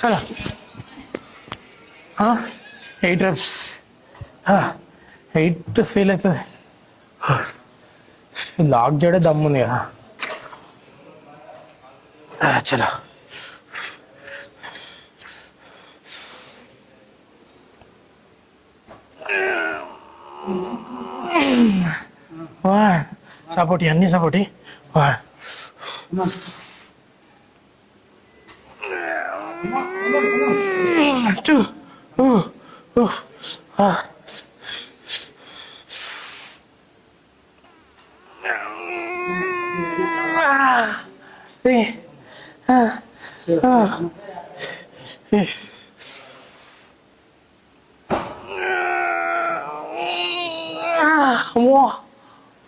चलो 8 reps 8 feel అవుతుంది. Lock చేయడం దమ్ముంది కదా. చలో సపోర్ట్ అన్ని సపోర్ట్ 2 3 more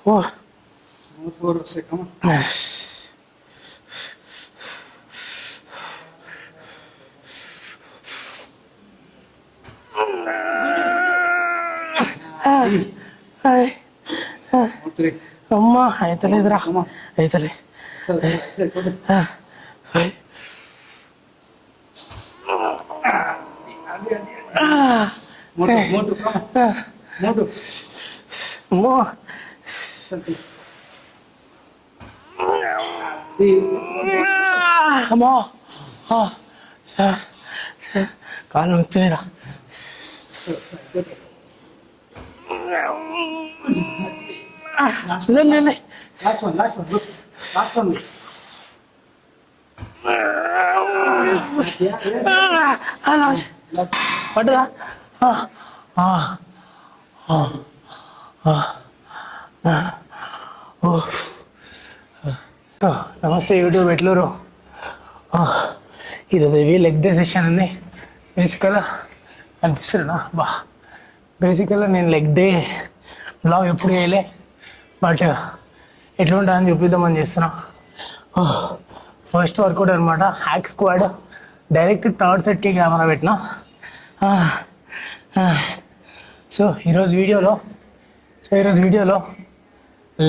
4 come on. అమ్మా అయితలేదురా అయితలే. అమ్మో అమ్మో కాలు నొత్తున్నాయిరా. Last one, look. Last one. పట్టురా. నమస్తే యూట్యూబ్ ఎట్లూరు. ఈరోజు ఇవి లెగ్ డే సెషన్ అండి. బేసికల్గా అనిపిస్తున్నా బేసికల్గా నేను లెగ్ డే బ్లాగ్ ఎప్పుడు చేయలే, బట్ ఎట్లా ఉంటుందని చూపిద్దామని చేస్తున్నా. ఫస్ట్ వర్కౌట్ అనమాట, హ్యాక్ స్క్వాడ్. డైరెక్ట్ థర్డ్ సెట్కి కెమెరా పెట్టినా. సో ఈరోజు వీడియోలో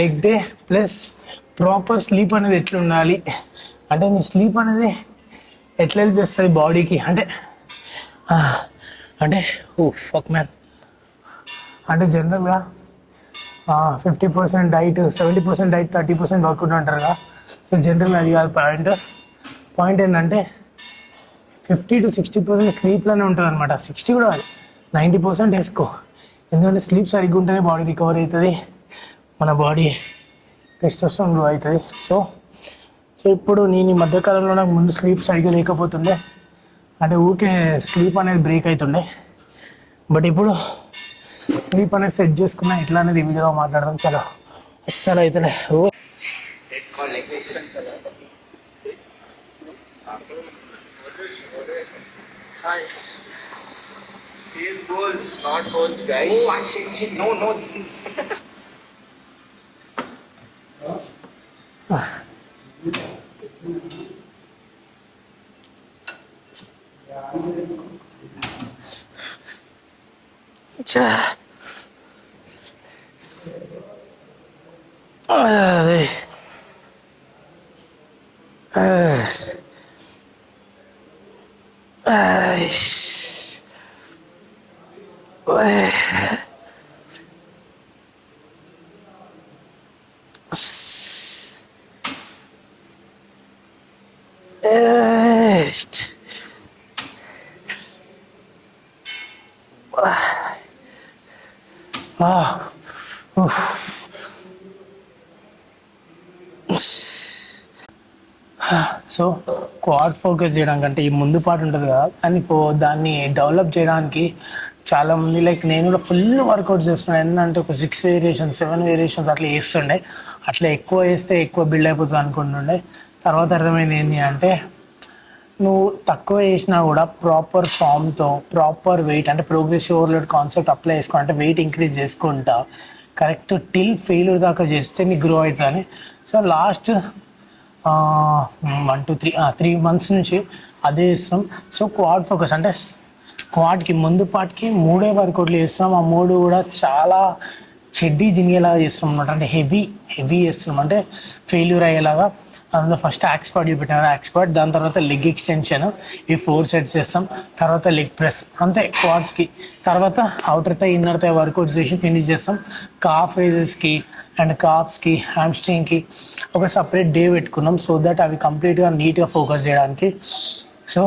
leg day plus proper sleep అనేది ఎట్లా ఉండాలి, అంటే నీ స్లీప్ అనేది ఎట్లా హెల్ప్ చేస్తుంది బాడీకి, అంటే ఫక్ మ్యాన్, అంటే జనరల్గా 50% డైట్, 70% డైట్, 30% వర్కౌట్ అంటారు కదా. సో జనరల్గా అది కాదు పాయింట్ ఏంటంటే 50 to 60% స్లీప్లోనే ఉంటుంది అనమాట. 60 కూడా 90% వేసుకో. ఎందుకంటే స్లీప్ సరిగ్గా ఉంటేనే బాడీ రికవర్ అవుతుంది, మన బాడీ టెస్టోస్టెరాన్ గ్రో అవుతుంది. సో ఇప్పుడు నేను ఈ మధ్యకాలంలో నాకు ముందు స్లీప్ సరిగ్గా లేకపోతుండే, అంటే ఊరికే స్లీప్ అనేది బ్రేక్ అవుతుండే. బట్ ఇప్పుడు స్లీప్ అనేది సెట్ చేసుకున్నా, ఎట్లా అనేది ఈ వీడియోలో మాట్లాడదాం. చలో అస్సలు అవుతలే. Chase goals, not goals, guys. Oh, shit. No, this is... so quad focus చేయడానికంటే ఈ ముందు పాటు ఉంటుంది కదా, కానీ దాన్ని డెవలప్ చేయడానికి చాలామంది, లైక్ నేను కూడా ఫుల్ వర్కౌట్ చేస్తున్నాను. ఏంటంటే ఒక 6 వేరియేషన్స్ 7 వేరియేషన్స్ అట్లా వేస్తుండే. అట్లా ఎక్కువ వేస్తే ఎక్కువ బిల్డ్ అయిపోతుంది అనుకుంటుండే. తర్వాత అర్థమైంది ఏంటి అంటే, నువ్వు తక్కువ వేసినా కూడా ప్రాపర్ ఫామ్తో ప్రాపర్ వెయిట్, అంటే ప్రోగ్రెసివ్ ఓవర్లోడ్ కాన్సెప్ట్ అప్లై చేసుకో, అంటే వెయిట్ ఇంక్రీజ్ చేసుకుంటా కరెక్ట్ టిల్ ఫెయిల్యూర్ దాకా చేస్తే నీకు గ్రో అవుతుందని. సో లాస్ట్ 1 to 3 months నుంచి అదే చేస్తాం. సో క్వాడ్ ఫోకస్ అంటే క్వాడ్కి ముందు పార్ట్కి 3 వర్కౌట్లు చేస్తాం. ఆ 3 కూడా చాలా చెడ్డీ జింగేలాగా చేస్తాం అనమాట. అంటే హెవీ చేస్తున్నాం, అంటే ఫెయిల్యూర్ అయ్యేలాగా. అందులో ఫస్ట్ యాక్ స్క్వాట్ చూపెట్టాను, యాక్ స్క్వాట్, దాని తర్వాత లెగ్ ఎక్స్టెన్షన్, ఈ 4 సెట్స్ చేస్తాం. తర్వాత లెగ్ ప్రెస్, అంతే క్వాడ్స్కి. తర్వాత outer thigh inner thigh workout చేసి ఫినిష్ చేస్తాం. కాఫ్ రేజెస్కి అండ్ కాఫ్స్కి హ్యామ్స్ట్రింగ్కి ఒక సపరేట్ డే పెట్టుకున్నాం, సో దట్ అవి కంప్లీట్గా నీట్గా ఫోకస్ చేయడానికి. సో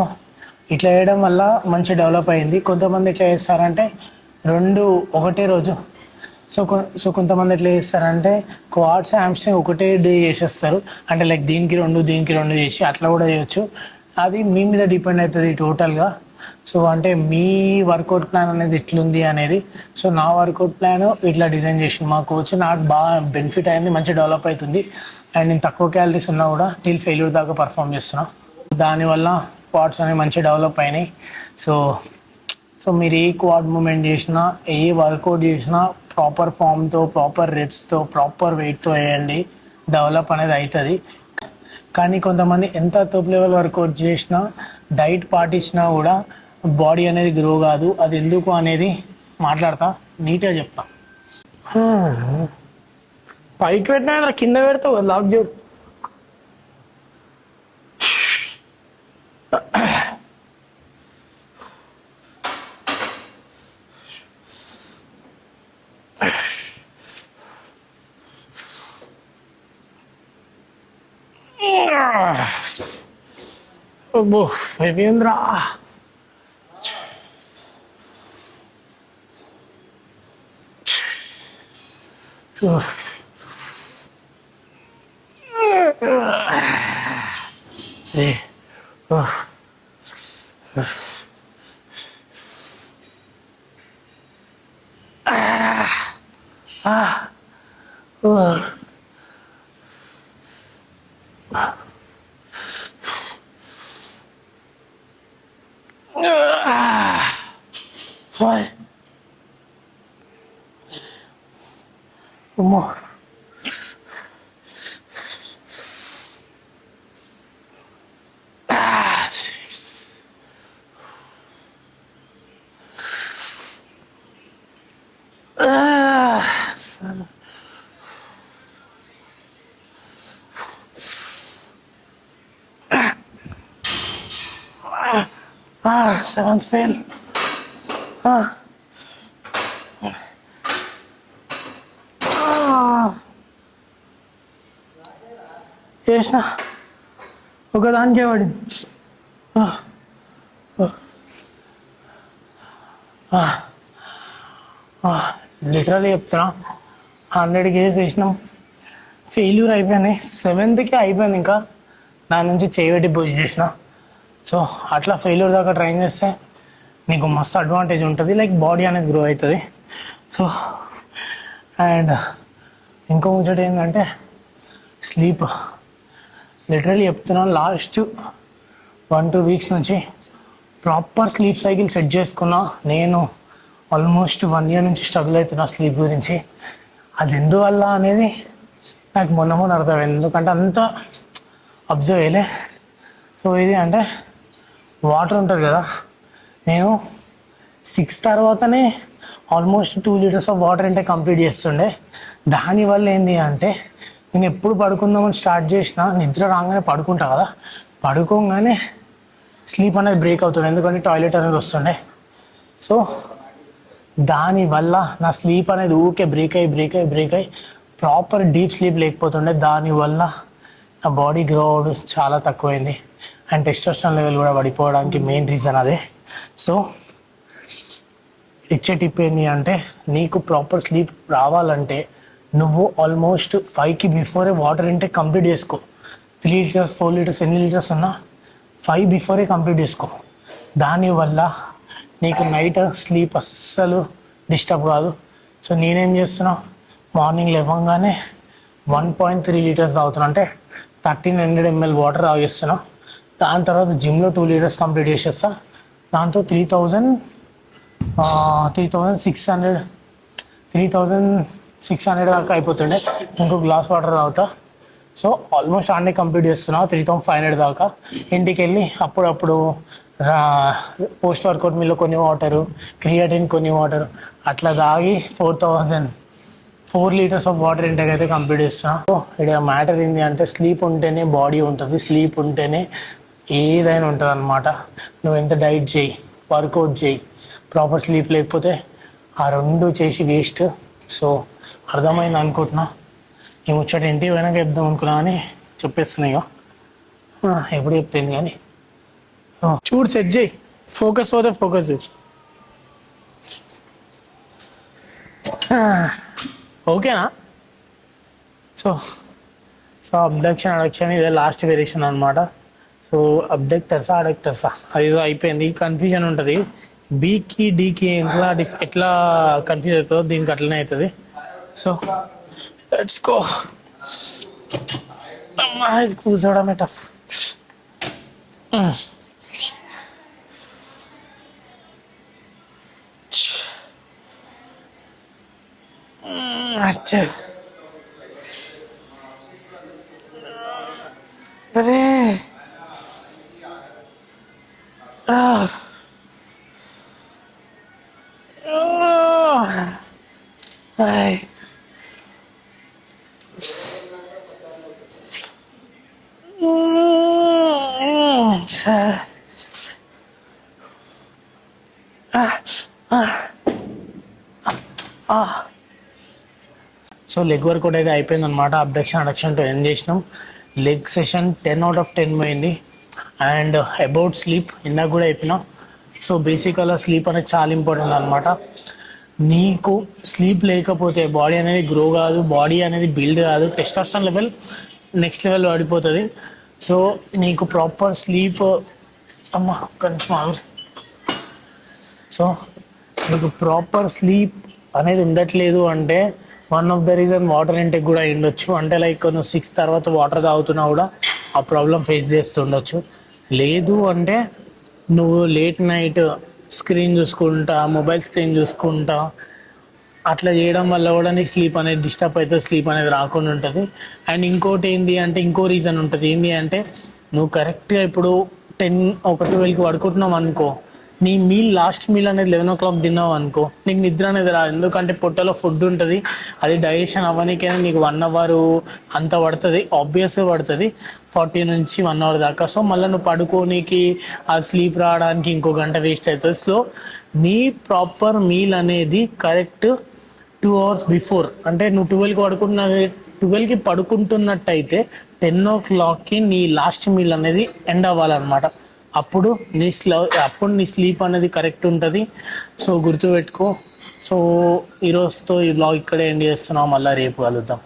ఇట్లా చేయడం వల్ల మంచి డెవలప్ అయింది. కొంతమంది ఎట్లా చేస్తారంటే 2 ఒకటే రోజు, సో కొంతమంది ఎట్లా చేస్తారంటే క్వాడ్స్ హ్యామ్స్ట్రింగ్ ఒకటే డే చేసేస్తారు, అంటే లైక్ దీనికి 2 దీనికి 2 చేసి అట్లా కూడా చేయొచ్చు. అది మీ మీద డిపెండ్ అవుతుంది టోటల్గా. సో అంటే మీ వర్కౌట్ ప్లాన్ అనేది ఎట్లుంది అనేది. సో నా వర్కౌట్ ప్లాన్ ఇట్లా డిజైన్ చేసింది మా కోచ్, నాకు బాగా బెనిఫిట్ అయింది, మంచి డెవలప్ అవుతుంది. అండ్ నేను తక్కువ క్యాలరీస్ ఉన్నా కూడా టిల్ ఫెయిల్యూర్ దాకా పర్ఫామ్ చేస్తున్నా. దానివల్ల క్వాడ్స్ అనేవి మంచి డెవలప్ అయినాయి. సో మీరు ఏ క్వాడ్ మూమెంట్ చేసినా, ఏ వర్కౌట్ చేసినా ప్రాపర్ ఫామ్తో, ప్రాపర్ రెప్స్తో, ప్రాపర్ వెయిట్తో వేయండి, డెవలప్ అనేది అవుతుంది. కానీ కొంతమంది ఎంత టాప్ లెవెల్ వర్కౌట్ చేసినా, డైట్ పాటించినా కూడా బాడీ అనేది గ్రో కాదు. అది ఎందుకు అనేది మాట్లాడతా, నీట్గా చెప్తా. పైకి పెట్టినా కింద పెడతావు, లాక్ చేయడు. అబ్బో Ravindra, Sorry. One more. Seventh fail. చేసిన ఒకదానికే పడింది. లిటరల్లీ చెప్తున్నా, 100 కేజెస్ వేసినాం, ఫెయిల్యూర్ అయిపోయినాయి. 7th అయిపోయింది, ఇంకా దాని నుంచి చేయబెట్టి పూజ చేసిన. సో అట్లా ఫెయిల్యూర్ దాకా ట్రైన్ చేస్తే నీకు మస్తు అడ్వాంటేజ్ ఉంటుంది, లైక్ బాడీ అనేది గ్రో అవుతుంది. సో అండ్ ఇంకో ముచ్చట ఏంటంటే స్లీప్. లిటరల్లీ చెప్తున్నాను, లాస్ట్ 1-2 వీక్స్ నుంచి ప్రాపర్ స్లీప్ సైకిల్ సెట్ చేసుకున్నా. నేను ఆల్మోస్ట్ 1 year నుంచి స్ట్రగుల్ అవుతున్నా స్లీప్ గురించి. అది ఎందువల్ల అనేది నాకు మొన్న అర్థమైంది, ఎందుకంటే అంతా అబ్జర్వ్ చేయలే. సో ఇది అంటే వాటర్ ఉంటుంది కదా, నేను 6 తర్వాతనే ఆల్మోస్ట్ 2 liters ఆఫ్ వాటర్ అంటే కంప్లీట్ చేస్తుండే. దానివల్ల ఏంటి అంటే నేను ఎప్పుడు పడుకుందామని స్టార్ట్ చేసిన, నిద్ర రాగానే పడుకుంటా కదా, పడుకోగానే స్లీప్ అనేది బ్రేక్ అవుతుండే, ఎందుకంటే టాయిలెట్ అనేది వస్తుండే. సో దానివల్ల నా స్లీప్ అనేది ఊరికే బ్రేక్ అయ్యి ప్రాపర్ డీప్ స్లీప్ లేకపోతుండే. దానివల్ల నా బాడీ గ్రో అవ్వడం చాలా తక్కువైంది, అండ్ టెస్టోస్టెరాన్ లెవెల్ కూడా పడిపోవడానికి మెయిన్ రీజన్ అదే. సో ఇచ్చే టిప్ ఏంటి అంటే, నీకు ప్రాపర్ స్లీప్ రావాలంటే నువ్వు ఆల్మోస్ట్ 5కి బిఫోరే వాటర్ ఇంటేక్ కంప్లీట్ చేసుకో. 3 liters 4 liters ఎన్ని లీటర్స్ ఉన్నా 5 బిఫోరే కంప్లీట్ చేసుకో. దానివల్ల నీకు నైట్ స్లీప్ అస్సలు డిస్టర్బ్ కాదు. సో నేనేం చేస్తున్నా, మార్నింగ్ లేవగానే 1.3 liters తాగుతున్నా, అంటే 1300 ml వాటర్ తాగేస్తున్నా. దాని తర్వాత జిమ్లో 2 liters కంప్లీట్ చేసేస్తా. దాంతో 3600 దాకా అయిపోతుండే. ఇంకో గ్లాస్ వాటర్ తాగుతా. సో ఆల్మోస్ట్ అన్నీ కంప్లీట్ చేస్తున్నా 3500 దాకా. ఇంటికి వెళ్ళి అప్పుడప్పుడు పోస్ట్ వర్కౌట్ మీల్లో కొన్ని వాటరు, క్రియాటిన్ కొన్ని వాటర్ అట్లా తాగి 4 లీటర్స్ ఆఫ్ వాటర్ ఇంటేక్ అయితే కంప్లీట్ చేస్తాను. సో ఇక్కడ మ్యాటర్ ఏంటి అంటే స్లీప్ ఉంటేనే బాడీ ఉంటుంది, స్లీప్ ఉంటేనే ఏదైనా ఉంటుంది అనమాట. నువ్వు ఎంత డైట్ చేయి, వర్కౌట్ చేయి, ప్రాపర్ స్లీప్ లేకపోతే ఆ 2 చేసి వేస్ట్. సో అర్థమైంది అనుకుంటున్నా. ఈ ముచ్చట ఇంటికి పోయినాక చెప్దాం అనుకున్నా అని చెప్పేస్తున్నాయి. ఎప్పుడు చెప్తాను కానీ చూడు, సెట్ చేయి, ఫోకస్ అవుతే ఫోకస్ చేయి. ఓకేనా? సో అబ్డక్షన్ అడక్షన్ ఇదే లాస్ట్ వేరియేషన్ అనమాట. సో అబ్డక్టర్సా అడక్టర్సా అది అయిపోయింది. కన్ఫ్యూజన్ ఉంటుంది, బీకి డీకి ఎట్లా కన్ఫ్యూజ్ అవుతుందో దీనికి అట్లనే అవుతుంది. So let's go. ఇది కూర్చోవడమే టఫ్. అచ్చా అరే సో లెగ్ వర్క్ కూడా అయిపోయింది అనమాట. అబ్డక్షన్ అడక్షన్తో ఎండ్ చేసినాం. లెగ్ సెషన్ 10 out of 10 పోయింది. అండ్ అబౌట్ స్లీప్ ఇందాక కూడా చెప్పినా. సో బేసిక్ అలా స్లీప్ అనేది చాలా ఇంపార్టెంట్ అనమాట. నీకు స్లీప్ లేకపోతే బాడీ అనేది గ్రో కాదు, బాడీ అనేది బిల్డ్ కాదు, టెస్టోస్టెరాన్ లెవెల్ నెక్స్ట్ లెవెల్ పడిపోతుంది. సో నీకు ప్రాపర్ స్లీప్ సో నీకు ప్రాపర్ స్లీప్ అనేది ఉండట్లేదు అంటే one of the reason water intake కూడా ఉండొచ్చు. అంటే లైక్ నువ్వు 6 తర్వాత వాటర్ తాగుతున్నా కూడా ఆ ప్రాబ్లం ఫేస్ చేస్తుండొచ్చు. లేదు అంటే నువ్వు లేట్ నైట్ స్క్రీన్ చూసుకుంటా, మొబైల్ స్క్రీన్ చూసుకుంటా అట్లా చేయడం వల్ల కూడా నీకు స్లీప్ అనేది డిస్టర్బ్ అవుతుంది, స్లీప్ అనేది రాకుండా ఉంటుంది. అండ్ ఇంకోటి ఏంటి అంటే ఇంకో రీజన్ ఉంటుంది. ఏంటి అంటే నువ్వు కరెక్ట్గా ఇప్పుడు 10 or 12కి పడుకుంటున్నావు అనుకో, నీ లాస్ట్ మీల్ అనేది 11 o'clock తిన్నావు అనుకో, నీకు నిద్ర అనేది రాదు. ఎందుకంటే పొట్టలో ఫుడ్ ఉంటుంది, అది డైజెషన్ అవ్వడానికైనా నీకు 1 hour అంత పడుతుంది, ఆబ్వియస్గా పడుతుంది, 40 నుంచి 1 hour దాకా. సో మళ్ళీ నువ్వు పడుకోనికి ఆ స్లీప్ రావడానికి ఇంకో గంట వేస్ట్ అవుతుంది. సో నీ ప్రాపర్ మీల్ అనేది కరెక్ట్ 2 hours బిఫోర్, అంటే నువ్వు 12కి పడుకుంటున్నట్టయితే 10 o'clockకి నీ లాస్ట్ మీల్ అనేది ఎండ్ అవ్వాలన్నమాట. అప్పుడు నీ స్లీప్ అనేది కరెక్ట్ ఉంటుంది. సో గుర్తుపెట్టుకో. సో ఈరోజుతో ఈ బ్లాగ్ ఇక్కడే ఎండ్ చేస్తున్నాం. మళ్ళీ రేపు కలుద్దాం.